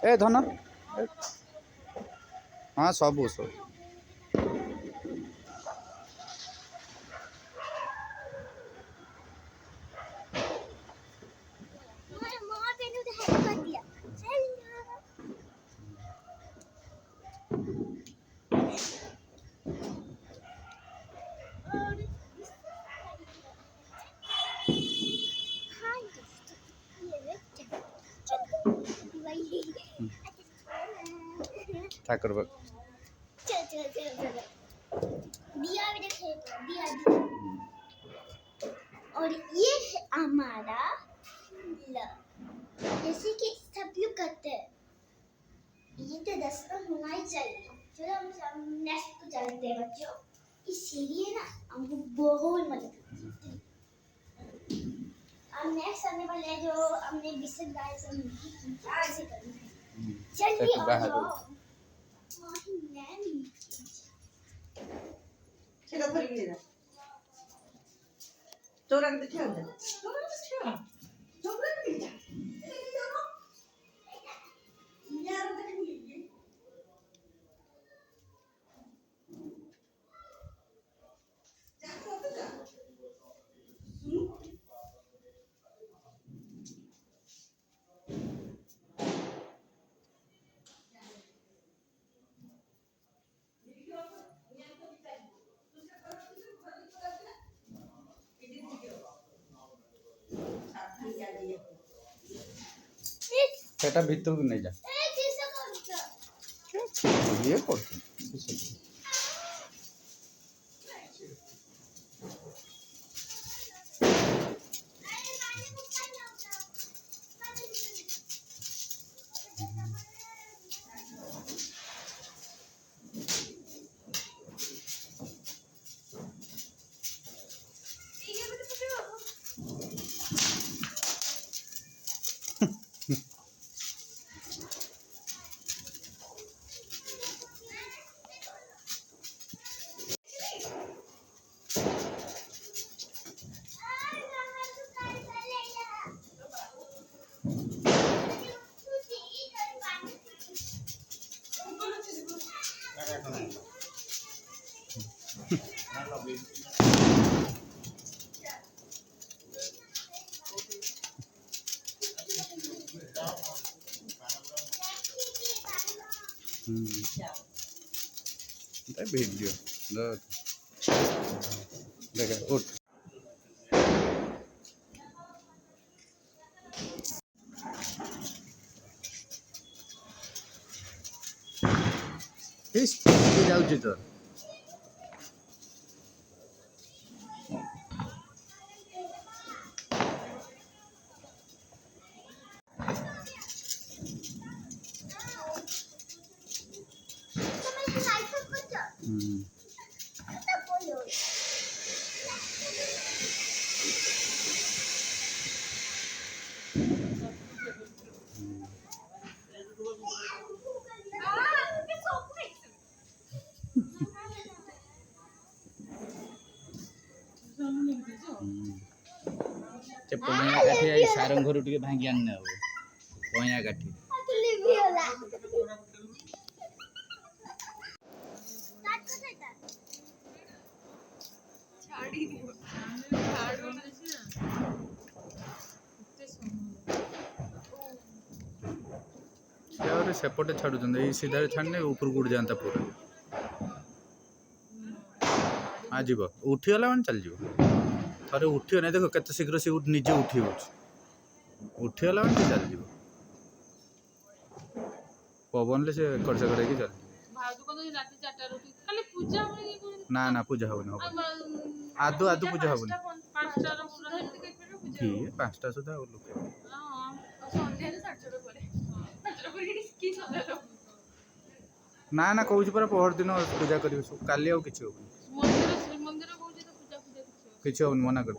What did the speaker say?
ए धन हाँ सब सब ठाकुर बाग दिया भी देखे दिया और ये है हमारा जैसे कि सब लोग करते हैं ये तो 10 का होना ही चाहिए। चलो हम नेक्स्ट को चलते हैं बच्चों। इस सीढ़ी है ना हमको बहुत मदद करती है। अब नेक्स्ट आने वाले जो हमने बिस्किट गाय से मिलती ऐसे करना है। चलिए आ जाओ चलो फिर ले जा चोरा के देखिए चोरा के देखिए चोरा के देखिए यार देखिए जा तो जा सेटा भीतर को नहीं जा ये करते वीडियो देख उठ जाऊँ तो पया काठी सारंग घर टे भांगी आने पया काठी सेपटे छाड़ू सीधा छाड़ने ऊपर उड़ जाता पूरा हाँ जीव उठीगला मैंने चल जाओ थे उठी ना देख केत शीघ्र सी निजे उठी उठीगला मैंने चल जाओ पवन से एकड़ सेकड़ चल ना ना पूजा हम आदु आदु पूजा हम 5टा सुधा ना ना कौच पर पहर दिन पूजा कर काली आउ कि मना कर